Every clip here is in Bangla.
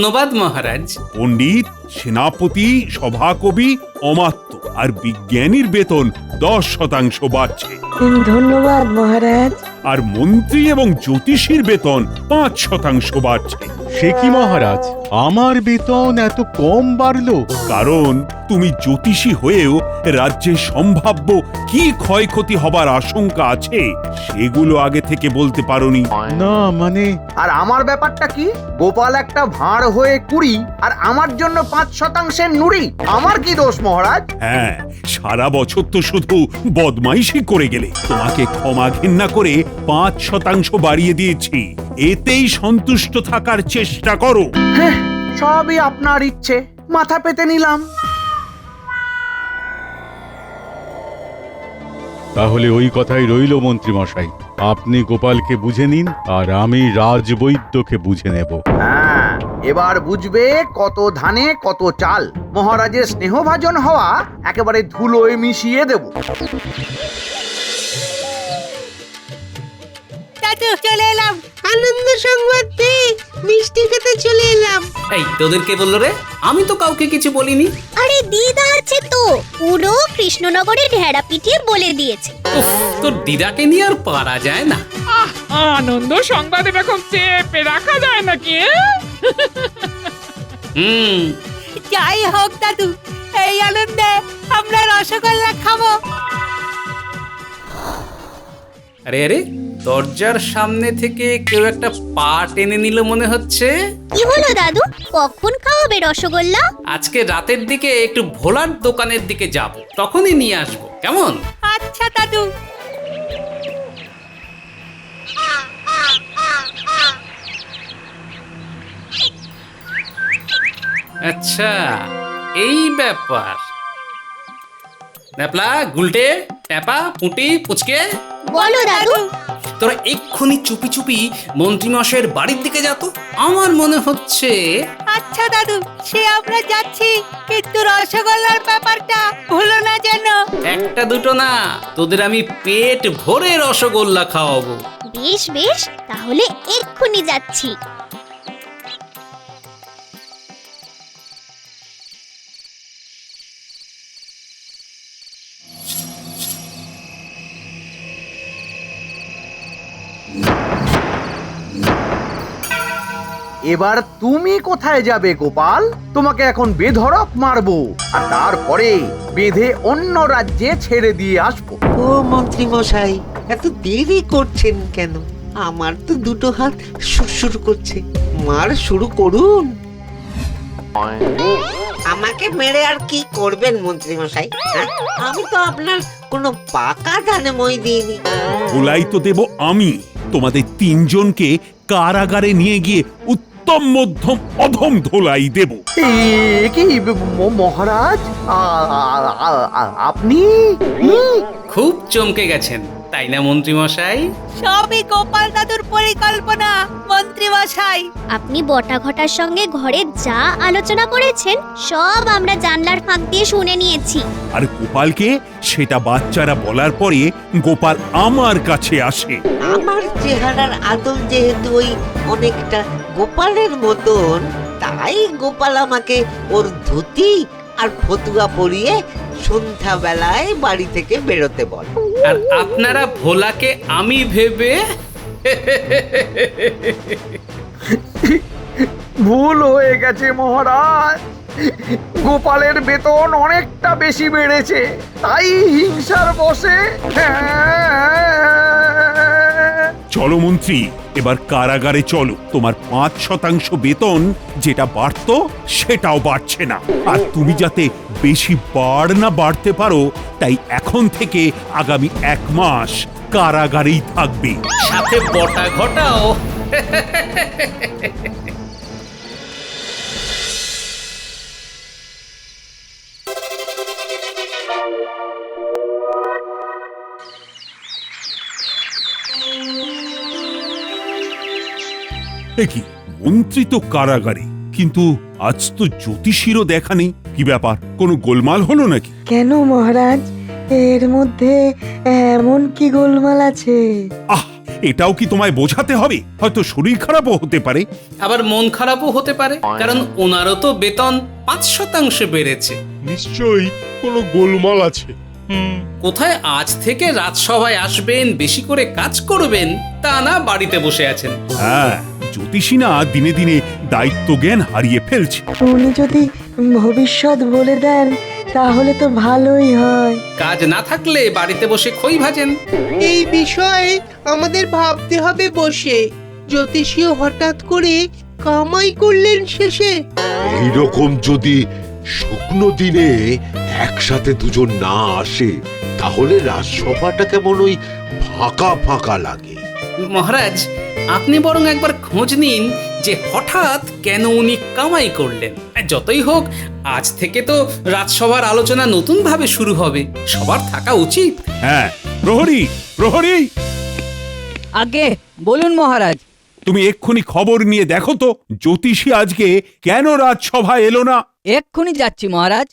ধন্যবাদ মহারাজ। পণ্ডিত, সেনাপতি, সভাকবি, অমাত্য আর বিজ্ঞানীর বেতন 10% বাড়ছে। ধন্যবাদ মহারাজ। আর মন্ত্রী এবং জ্যোতিষীর বেতন 5% বাড়ছে। সে কি মহারাজ, আমার বেতন এত কম বাড়লো? কারণ তুমি জ্যোতিষী হয়েও রাজ্যের সম্ভাব্য কি ক্ষয়ক্ষতি হবার আশঙ্কা আছে সেগুলো আগে থেকে বলতে পারোনি। না মানে আর আমার ব্যাপারটা কি? গোপাল একটা ভাঁড় হয়ে 20 আর আমার জন্য 5% নুড়ি। আমার কি দোষ মহারাজ? হ্যাঁ, সারা বছর তো শুধু বদমাইশি করে গেলে। তোমাকে ক্ষমা ঘেন্না করে 5% বাড়িয়ে দিয়েছি। এতেই সন্তুষ্ট থাকার চেষ্টা করো। হ্যাঁ, সবই আপনার ইচ্ছে, মাথা পেতে নিলাম। তাহলে ওই কথাই রইল মন্ত্রী মশাই, আপনি গোপালকে বুঝে নিন আর আমি রাজবৈদ্যকে বুঝে নেব। হ্যাঁ, এবার বুঝবে কত ধানে কত চাল। মহারাজের স্নেহভাজন হওয়া একেবারে ধুলোয় মিশিয়ে দেব। দাদু চলে এলাম, আনন্দ সংবাদ পেয়ে মিষ্টি খেতে চলে এলাম। এই তোদের কে বললো রে? আমি তো কাউকে কিছু বলিনি। আরে দিদা আছে তো, পুরো কৃষ্ণনগরে ঢেড়া পিটিয়ে বলে দিয়েছে। উফ, তোর দিদাকে নিয়ে আর পারা যায় না। আনন্দ সংবাদ এরকম চেপে রাখা যায় নাকি? হুম, যাই হোক দাদু, এই আনন্দে আমরা রসগোল্লা খাবো। আরে আরে, দরজার সামনে থেকে কেউ একটা পা টেনে নিল মনে হচ্ছে। কি হলো দাদু, কখন খাওয়াবে রসগোল্লা? আজকে রাতের দিকে একটু ভোলার দোকানের দিকে যাব, তখনই নিয়ে আসবো, কেমন? আচ্ছা দাদু। আচ্ছা, এই ব্যাপার। ন্যাপলা, গুলটে, ট্যাপা, পুঁটি, পুচকে, বলো দাদু। তোরা এক্ষুনি চুপি চুপি মন্ত্রীমশাইয়ের বাড়ির দিকে যা তো। আমার মনে হচ্ছে আচ্ছা দাদু, সে আমরা যাচ্ছি, কিন্তু রসগোল্লার ব্যাপারটা ভুলো না যেন। একটা দুটো না, তোদের আমি পেট ভরে রসগোল্লা খাওয়াবো। বেশ বেশ, তাহলে এক্ষুনি যাচ্ছি। এবার তুমি কোথায় যাবে গোপাল? তোমাকে এখন বেধড়ক মারবো, আর তারপরে বেঁধে অন্য রাজ্যে ছেড়ে দিয়ে আসবো। ও মন্ত্রী মশাই, এত দেরি করছেন কেন? আমার তো দুটো হাত সুরসুর করছে, মার শুরু করুন। আমাকে মেরে আর কি করবেন মন্ত্রী মশাই? আমি তো আপনার কোনো পাকা ধানে মই দিইনি। ভোলাই তো দেব আমি। তোমাদের 3 জনকে কারাগারে নিয়ে গিয়ে উত্তম মধ্যম অধম ধোলাই দেব। এ কি মহারাজ, আপনি? খুব চমকে গেছেন তাই না মন্ত্রীমশাই? সবই গোপাল দাদুর পরিকল্পনা মন্ত্রী মশাই। আপনি বটা ঘটার সঙ্গে ঘরে যা আলোচনা করেছেন সব আমরা জানলার ফাঁক দিয়ে শুনে নিয়েছি। আর গোপালকে সেটা বাচ্চারা বলার পরে গোপাল আমার কাছে আসে। আমার চেহারার আদল যেহেতু ওই অনেকটা গোপালের মতন, তাই গোপাল আমাকে ওর ধুতি আর ফতুয়া পরিয়ে সন্ধ্যা বেলায় বাড়ি থেকে বেরোতে বল। আর আপনারা ভোলাকে আমি ভেবে ভুল হয়ে গেছে মহারাজ। গোপালের বেতন অনেকটা বেশি বেড়েছে, তাই হিংসার বশে। চলো মন্ত্রী, এবার কারাগারে চলো। তোমার 5% বেতন যেটা বাড়তো সেটাও বাড়ছে না। আর তুমি যাতে বেশি না বাড়তে পারো, তাই এখন থেকে আগামী 1 মাস কারাগারেই থাকবে। সাথে বটা ঘটাও। কি মন্ত্রী তো কারাগারে, কিন্তু আজ তো জ্যোতিষীরও দেখা নেই। কি ব্যাপার, কোনো গোলমাল হলো নাকি? কেন মহারাজ, এর মধ্যে এমন কি গোলমাল আছে? আহ, এটাও কি তোমায় বোঝাতে হবে? হয়তো শরীর খারাপও হতে পারে। আবার মন খারাপও হতে পারে, কারণ ওনারও তো বেতন 5% বেড়েছে। নিশ্চয়ই কোনো গোলমাল আছে। কোথায় আজ থেকে রাজসভায় আসবেন, বেশি করে কাজ করবেন, তা না বাড়িতে বসে আছেন। হ্যাঁ, জ্যোতিষী না দিনে দিনে দায়িত্ব জ্ঞান হারিয়ে ফেলছে। উনি যদি ভবিষ্যৎ বলে দেন তাহলে তো ভালোই হয়। কাজ না থাকলে বাড়িতে বসে খই ভাজেন। এই বিষয়ে আমাদের ভাবতে হবে বসে। জ্যোতিষীও হঠাৎ করে কামাই করলেন শেষে। এইরকম যদি শুকনো দিনে একসাথে দুজন না আসে তাহলে রাজসভাটা কেমন ওই ফাঁকা ফাঁকা লাগে। মহারাজ, আপনি বরং একবার খোঁজ নিন যে হঠাৎ কেন উনি কামাই করলেন। যতই হোক, আজ থেকে তো রাজসভার আলোচনা নতুন ভাবে শুরু হবে, সবার থাকা উচিত। হ্যাঁ, প্রহরী প্রহরী, আগে বলুন মহারাজ। তুমি এক্ষুনি খবর নিয়ে দেখো তো জ্যোতিষী আজকে কেন রাজসভায় এলো না। এক্ষুনি যাচ্ছি মহারাজ।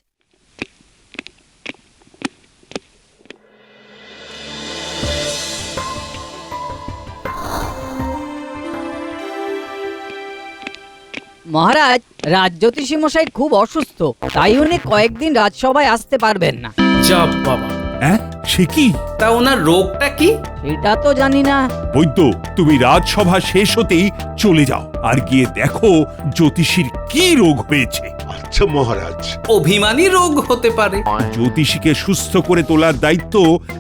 মহারাজ, রাজজ্যোতিষী মশাই খুব অসুস্থ, তাই উনি কয়েকদিন রাজসভায় আসতে পারবেন না। যা বাবা, হ্যাঁ, সে কি? তা ওনার রোগটা কি? এটা তো জানি না। বৈদ্য, তুমি রাজসভা শেষ হতেই চলে যাও আর গিয়ে দেখো জ্যোতিষীর কি রোগ হয়েছে। আচ্ছা মহারাজ। অভিমানী রোগ হতে পারে। জ্যোতিষীকে সুস্থ করে তোলার দায়িত্ব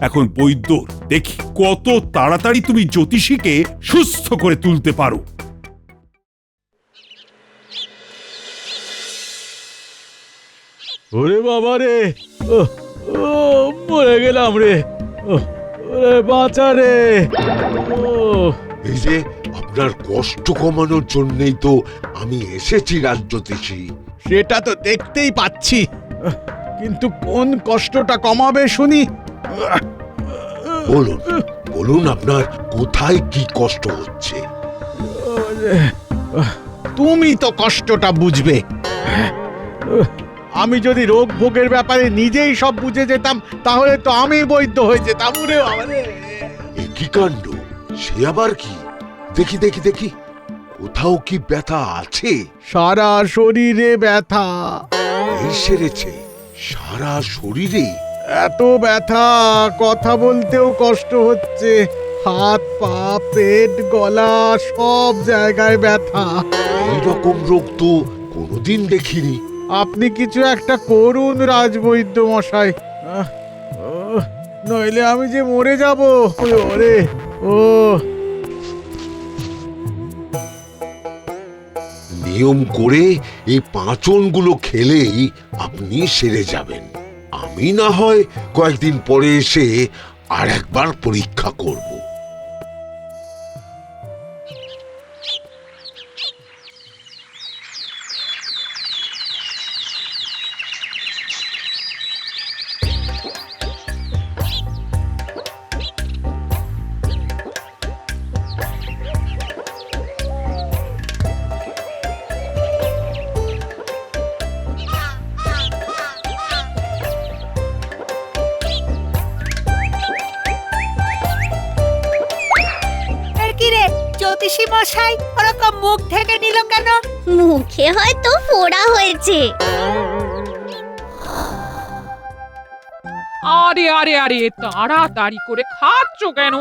এখন বৈদ্যর। দেখি কত তাড়াতাড়ি তুমি জ্যোতিষীকে সুস্থ করে তুলতে পারো। ওরে বাবা রে, ও ও মরে গেলাম রে, ওরে বাঁচা রে। ও এই যে আপনার কষ্ট কমানোর জন্যই তো আমি এসেছি রাজজ্যোতিষী। সেটা তো দেখতেই পাচ্ছি, কিন্তু কোন কষ্টটা কমাবে শুনি? বলুন বলুন, আপনার কোথায় কি কষ্ট হচ্ছে? তুমি তো কষ্টটা বুঝবে। আমি যদি রোগ ভোগের ব্যাপারে নিজেই সব বুঝে যেতাম তাহলে তো আমি বৈদ্য হয়ে যেতাম। ওরে বাবা রে। এ কি কাণ্ড! সে আবার কি? দেখি দেখি দেখি, কোথাও কি ব্যথা আছে? সারা শরীরে ব্যথা। এই সেরেছে, সারা শরীরে? এত ব্যথা, কথা বলতেও কষ্ট হচ্ছে। হাত পা পেট গলা সব জায়গায় ব্যথা। এইরকম রোগ তো কোনোদিন দেখিনি। আপনি কিছু একটা করুন রাজবৈদ্য মশাই, নইলে আমি যে মরে যাব। ওরে ও, নিয়ম করে এই পাঁচনগুলো খেলেই আপনি সেরে যাবেন। আমি না হয় কয়েকদিন পরে এসে আর একবার পরীক্ষা করব। জ্যোতিষী মশাই ওরকম মুখ ঢেকে নিল কেন? মুখে হয়তো ফোড়া হয়েছে। আরে আরে আরে, তাড়াতাড়ি করে খাচ্ছ কেন?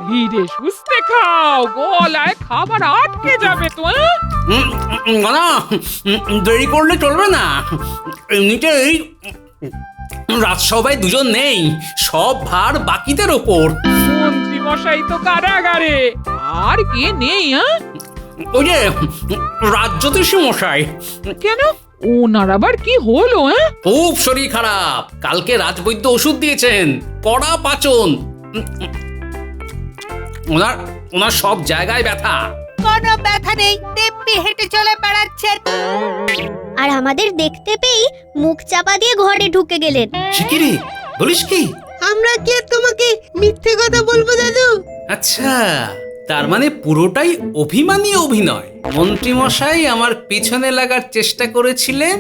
ধীরে সুস্থে খাও, গলায় খাবার আটকে যাবে তো। না, দেরি করলে চলবে না। এমনিতেই রাজসভায় দুজন নেই, সব ভার বাকিদের ওপর। মন্ত্রী মশাই তো কারাগারে, আর কে নেই? ওই যে রাজজ্যোতিষী মশাই। কেন, ওনার আবার কি হলো? খুব শরীর খারাপ, কালকে রাজবৈদ্য ওষুধ দিয়েছেন, কড়া পাচন। ওনার সব জায়গায় ব্যথা। কোনো ব্যথা নেই, দিব্যি হেঁটে চলে বেড়াচ্ছেন। আর আমাদের দেখতে পেয়ে মুখ চাপা দিয়ে ঘরে ঢুকে গেলেন। শিকিরি, বলিস কি? আমরা কি তোমাকে মিথ্যে কথা বলবো দাদু? আচ্ছা, তার মানে পুরোটাই অভিমানী অভিনয়। মন্ত্রী মশাই আমার পিছনে লাগার চেষ্টা করেছিলেন,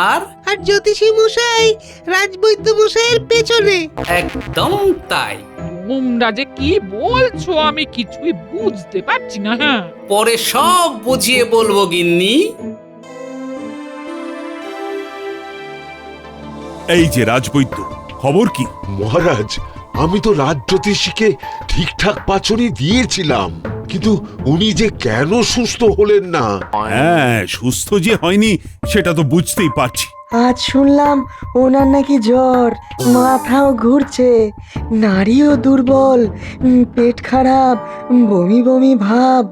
আর জ্যোতিষী মশাই রাজবৈদ্য মশাইয়ের পেছনে। একদম তাই। তোমরা যে কি বলছো আমি কিছুই বুঝতে পারছি না। হ্যাঁ, পরে সব বুঝিয়ে বলবো গিন্নি। এই যে রাজবৈদ্য, খবর কি? মহারাজ, আমি তো রাজজ্যোতিষীকে ঠিকঠাক পাচনি দিয়েছিলাম, কিন্তু উনি যে কেন সুস্থ হলেন না। হ্যাঁ, সুস্থ যে হয়নি সেটা তো বুঝতেই পারছি। আজ শুনলাম ওনার নাকি জ্বর, মাথাও ঘুরছে, নাড়িও দুর্বল, পেট খারাপ, বমি বমি ভাব,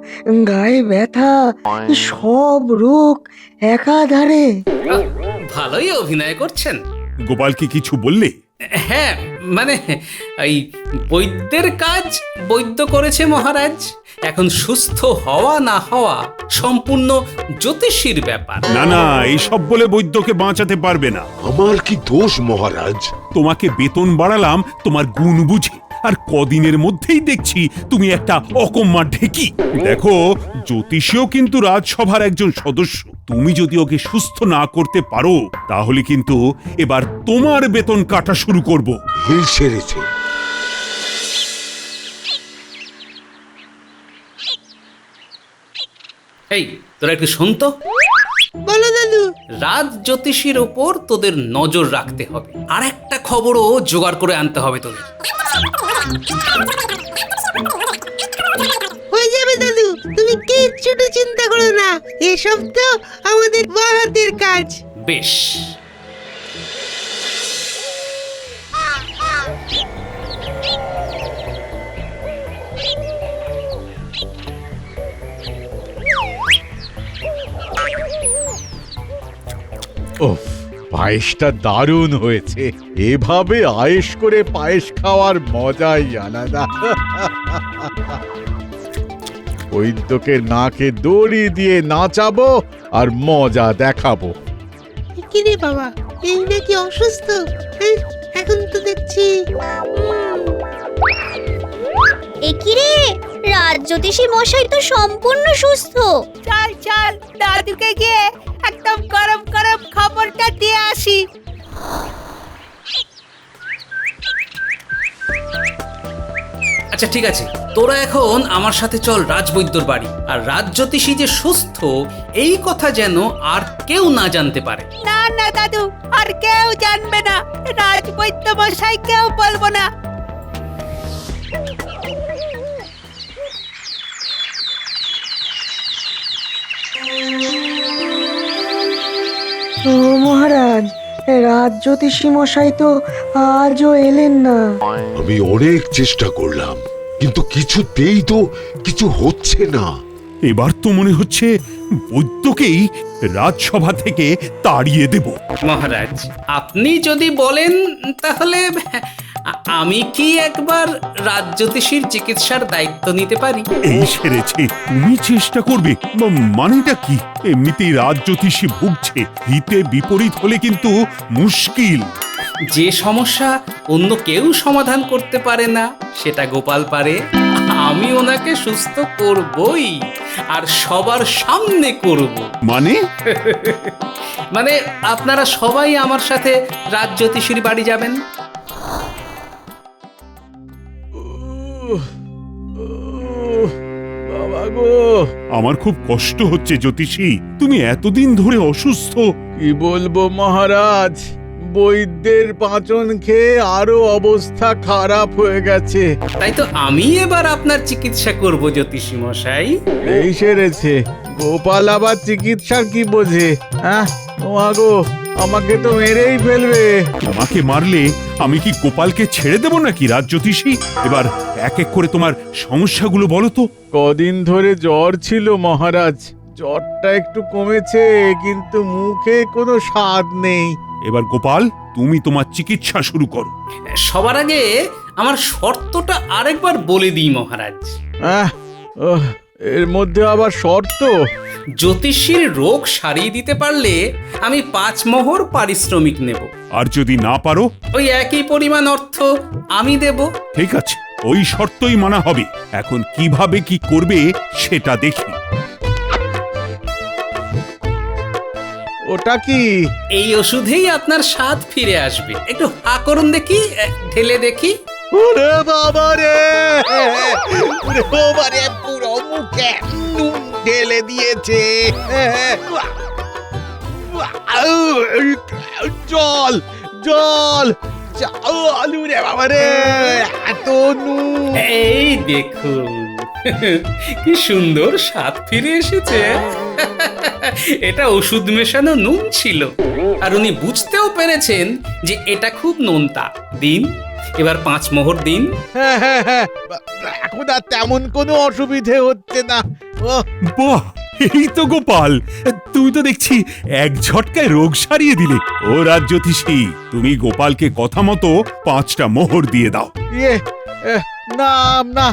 গায়ে ব্যথা, সব রোগ একাধারে। আহ, ভালোই অভিনয় করছেন। গোপালকে কিছু বললে? হ্যাঁ, মানে এই বৈদ্যের কাজ বৈদ্য করেছে মহারাজ। এখন সুস্থ হওয়া না হওয়া সম্পূর্ণ জ্যোতিষীর ব্যাপার। না না, এইসব বলে বৈদ্যকে বাঁচাতে পারবে না। আমার কি দোষ মহারাজ? তোমাকে বেতন বাড়ালাম তোমার গুণ বুঝে, আর কদিনের মধ্যেই দেখছি তুমি একটা অকম্মা ঢেকি। দেখো, জ্যোতিষীও কিন্তু রাজসভার একজন সদস্য। তুমি যদি ওকে সুস্থ না করতে পারো তাহলে কিন্তু এবার তোমার বেতন কাটা শুরু করব। এই সেরেছে। এই তোরা একটু শোন তো। বলো দাদু। রাজ জ্যোতিষীর ওপর তোদের নজর রাখতে হবে, আর একটা খবরও জোগাড় করে আনতে হবে তোদের। হয়ে যাবে দাদু, তুমি কিচ্ছুটু চিন্তা করো না, এসব তো আমাদের বাহাতের কাজ। বেশ। ওহ, পায়েসটা দারুণ হয়েছে। এভাবে আয়েশ করে পায়েস খাওয়ার মজাই আলাদা। বৈদ্যকে নাকে দড়ি দিয়ে নাচাবো আর মজা দেখাবো। কি রে বাবা, এই নাকি অসুস্থ? হ্যাঁ, এখন তো দেখছি। একি রে, রাজ জ্যোতিষী মশাই তো সম্পূর্ণ সুস্থ। চল চল, দাদুকে গিয়ে একদম গরম গরম খবরটা দিয়ে আসি। আচ্ছা ঠিক আছে, তোরা এখন আমার সাথে চল রাজবৈদ্যর বাড়ি। আর রাজ জ্যোতিষী যে সুস্থ এই কথা যেন আর কেউ না জানতে পারে। না না দাদু, আর কেউ জানবে না, রাজবৈদ্য মশাই কেউ বলবো না। ও মহারাজ, রাজ জ্যোতিষী মশাই তো আজও এলেন না। আমি অনেক চেষ্টা করলাম, কিন্তু কিছুতেই তো কিছু হচ্ছে না। এবার তো মনে হচ্ছে বৈদ্যকেই রাজসভা থেকে তাড়িয়ে দেব। মহারাজ, আপনি যদি বলেন তাহলে আমি কি একবার রাজ জ্যোতিষীর চিকিৎসার দায়িত্ব নিতে পারি? এই সেরেছে, তুমি চেষ্টা করবে? মানেটা কি? এমনিতেই রাজ জ্যোতিষী ভুগছে, হিতে বিপরীত হলে কিন্তু মুশকিল। যে সমস্যা অন্য কেউ সমাধান করতে পারে না সেটা গোপাল পারে। আমি ওনাকে সুস্থ করবই, আর সবার সামনে করব। মানে? মানে আপনারা সবাই আমার সাথে রাজ জ্যোতিষীর বাড়ি যাবেন। বাবা গো, আমার খুব কষ্ট হচ্ছে জ্যোতিষী, তুমি এতদিন ধরে অসুস্থ। কি বলবো মহারাজ, বৈদ্যের পাঁচন খেয়ে আরো অবস্থা খারাপ হয়ে গেছে। তাই তো আমি এবার আপনার চিকিৎসা করব জ্যোতিষী মশাই। এই সেরেছে, গোপাল আবার চিকিৎসার কি বোঝে? হ্যাঁ, গো, আমাকে তো মেরেই ফেলবে। তোমাকে মারলে আমি কি গোপালকে ছেড়ে দেব নাকি রাজ জ্যোতিষী? এবার এক এক করে তোমার সমস্যাগুলো বলো তো। কদিন ধরে জ্বর ছিল মহারাজ, জ্বরটা একটু কমেছে, কিন্তু মুখে কোনো স্বাদ নেই। এবার গোপাল, তুমি তোমার চিকিৎসা শুরু করো। সবার আগে আমার শর্তটা আরেকবার বলে দিই মহারাজ। এর মধ্যে আবার শর্ত? জ্যোতিষীর রোগ সারিয়ে দিতে পারলে আমি 5 মোহর পারিশ্রমিক নেব। আর যদি না পারো? ওই একই পরিমাণ অর্থ আমি দেব। ঠিক আছে, ওই শর্তই মানা হবে। এখন কিভাবে কি করবে সেটা দেখি। ওটা কি? এই ওষুধেই আপনার স্বাদ ফিরে আসবে। একটু হা করুন দেখি, ঢেলে দেখি। ওরে বাবা রে, ওরে বাবা রে, পুরো মুখে নুন ঢেলে দিয়েছে। জল জল জল, রে বাবা রে, এত নুন। এই দেখুন কি সুন্দর স্বাদ ফিরে এসেছে। এটা ওষুধ মেশানো নুন ছিল, আর উনি বুঝতেও পেরেছেন যে এটা খুব নোনতা। দিন, এবার 5 মোহর দিন। হ্যাঁ হ্যাঁ হ্যাঁ, এখন আর তেমন কোনো অসুবিধে হচ্ছে না। ওহ, বাহ, এই তো গোপাল, তুমি তো দেখছি এক ঝটকায় রোগ সারিয়ে দিলে। ও রাজ্যতীষী, তুমি গোপালকে কথা মতো 5টা মোহর দিয়ে দাও। ইয়ে, না না,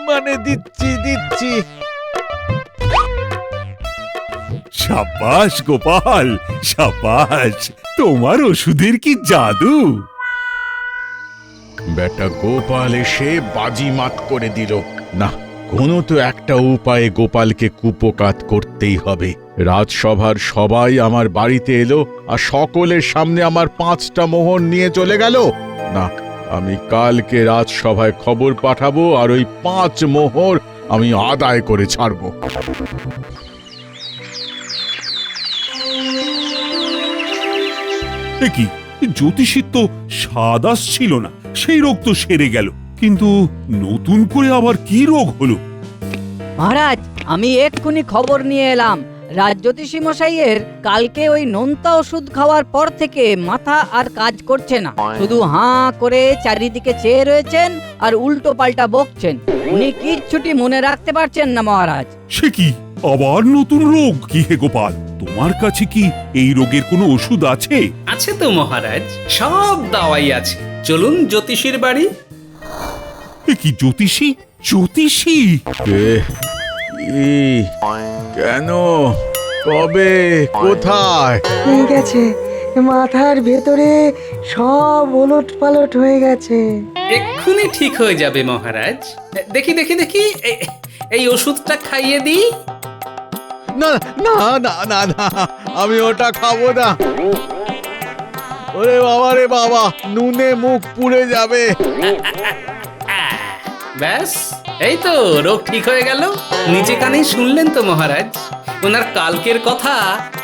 মানে দিচ্ছি দিচ্ছি। সাবাস গোপাল, সাবাস, তোমার ওষুধের কি জাদু। বেটা গোপাল এসে বাজিমাত করে দিল। না, কোনো তো একটা উপায়ে গোপালকে কুপকাত করতেই হবে। রাজসভার সবাই আমার বাড়িতে এলো, আর সকলের সামনে আমার 5টা মোহর নিয়ে চলে গেল। না, আমি কালকে রাজসভায় খবর পাঠাবো, আর ওই 5 মোহর আমি আদায় করে ছাড়বো। কি জ্যোতিষীর তো স্বাদ আসছিল না, সেই রোগ তো সেরে গেল, কিন্তু নতুন করে আবার কি রোগ হলো? মহারাজ, আমি এক্ষুনি খবর নিয়ে এলাম। রাজ্যতীষী মশাইয়ের কালকে ওই নোনতা ওষুধ খাওয়ার পর থেকে মাথা আর কাজ করছে না, শুধু হাঁ করে চারিদিকে চেয়ে রয়েছেন আর উল্টো পাল্টা বকছেন। উনি কিচ্ছুটি মনে রাখতে পারছেন না মহারাজ। সে কি আবার নতুন রোগ? কি হে গোপাল, তোমার কাছে কি এই রোগের কোনো ওষুধ আছে? আছে তো মহারাজ, সব দাওয়াই আছে। চলুন জ্যোতিষীর বাড়ি। এ কি জ্যোতিষী? জ্যোতিষী কেন, কবে, কোথায়? ঠিক আছে, মাথার ভেতরে সব ওলট পালট হয়ে গেছে। এক্ষুনি ঠিক হয়ে যাবে মহারাজ। দেখি দেখি দেখি, এই ওষুধটা খাইয়ে দিই। না না না না না, আমি ওটা খাবো না। ওরে বাবা রে বাবা, নুনে মুখ পুড়ে যাবে। ব্যাস, এই তো রোগ ঠিক হয়ে গেল। নিচে কানেই শুনলেন তো মহারাজ, ওনার কালকের কথা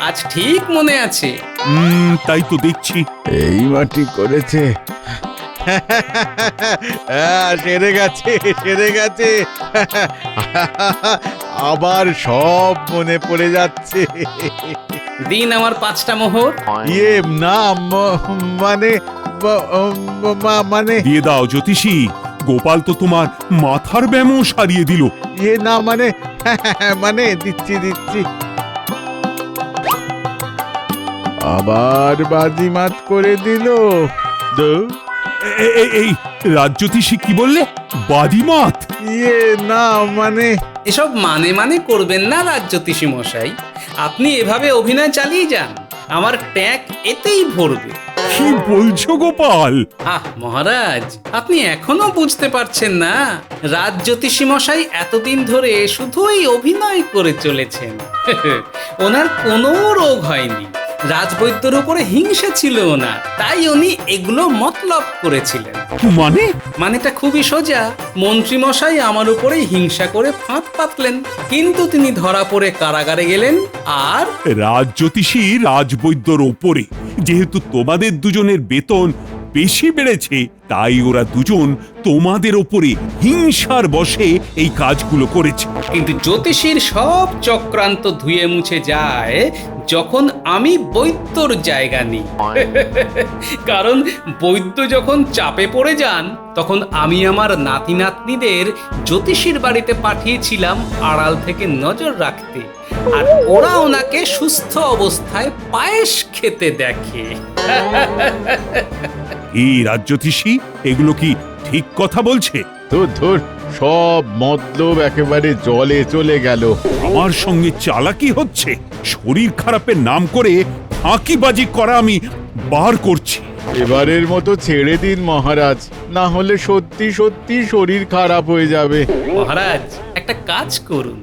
আজ ঠিক মনে আছে। তাই তো দেখছি। এই মাটি করেছে। হ্যাঁ, সেরে গেছে, সেরে গেছে। আবার সব মনে পড়ে যাচ্ছে। দিন আমার 5টা মোহর। ইয়ে না, মানে মানে দিয়ে দাও জ্যোতিষী, গোপাল তো তোমার মাথার ব্যামো সারিয়ে দিল। ইয়ে না, মানে মানে দিচ্ছি দিচ্ছি। আবার বাজিমাত করে দিল। এই রাজ্যতীষী কি বললে? বাজিমাত? ইয়ে না, মানে এসব মানে মানে করবেন না রাজ্যতীষী মশাই। আপনি এভাবে অভিনয় চালিয়ে যান, আমার ট্যাগ এতেই ভরবে। কি বলছো গোপাল? মহারাজ, আপনি এখনো বুঝতে পারছেন না? রাজ্যতীষী মশাই এতদিন ধরে শুধুই অভিনয় করে চলেছেন। ওনার কোনো রোগ হয়নি, রাজবৈদ্যর উপরে হিংসা ছিল ওনার, তাই উনি এগুলো মতলব করেছিলেন। মানেটা খুবই সোজা। মন্ত্রী মশাই আমার উপরে হিংসা করে ফাঁদ পাতলেন, কিন্তু তিনি ধরা পড়ে কারাগারে গেলেন। আর রাজ্যতীষী রাজবৈদ্যর ওপরে যেহেতু তোমাদের দুজনের বেতন বেশি বেড়েছে, তাই ওরা দুজন তোমাদের ওপরে হিংসার বশে এই কাজগুলো করেছে। কিন্তু জ্যোতিষীর সব চক্রান্ত ধুয়ে মুছে যায় যখন আমি বৈদ্যর জায়গা নিই। কারণ বৈদ্য যখন চাপে পড়ে যান, তখন আমি আমার নাতি নাতনিদের জ্যোতিষীর বাড়িতে পাঠিয়েছিলাম আড়াল থেকে নজর রাখতে, আর ওরা ওনাকে সুস্থ অবস্থায় পায়েস খেতে দেখে। এই রাজ্যতীষী এগুলো কি ঠিক কথা বলছে? ধুর, সব মতলব একেবারে জলে চলে গেল। আমার সঙ্গে চালাকি হচ্ছে, শরীর খারাপের নাম করে ফাঁকিবাজি করা আমি বার করছি। এবারের মতো ছেড়ে দিন মহারাজ, না হলে সত্যি সত্যি শরীর খারাপ হয়ে যাবে। মহারাজ, একটা কাজ করুন,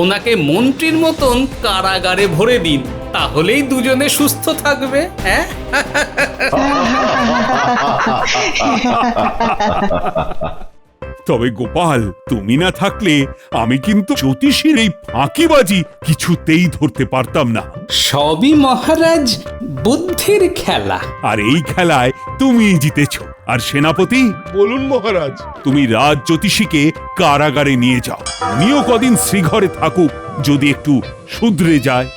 ওনাকে মন্ত্রীর মতন কারাগারে ভরে দিন, তাহলেই দুজনে সুস্থ থাকবে। হ্যাঁ, তবে গোপাল, তুমি না থাকলে আমি কিন্তু জ্যোতিষীর এই ফাঁকিবাজি কিছুতেই ধরতে পারতাম না। সবই মহারাজ বুদ্ধির খেলা। আর এই খেলায় তুমি জিতেছ। আর সেনাপতি, বলুন মহারাজ। তুমি রাজ জ্যোতিষীকে কারাগারে নিয়ে যাও। উনিও কদিন শ্রীঘরে থাকুক, যদি একটু শুধরে যায়।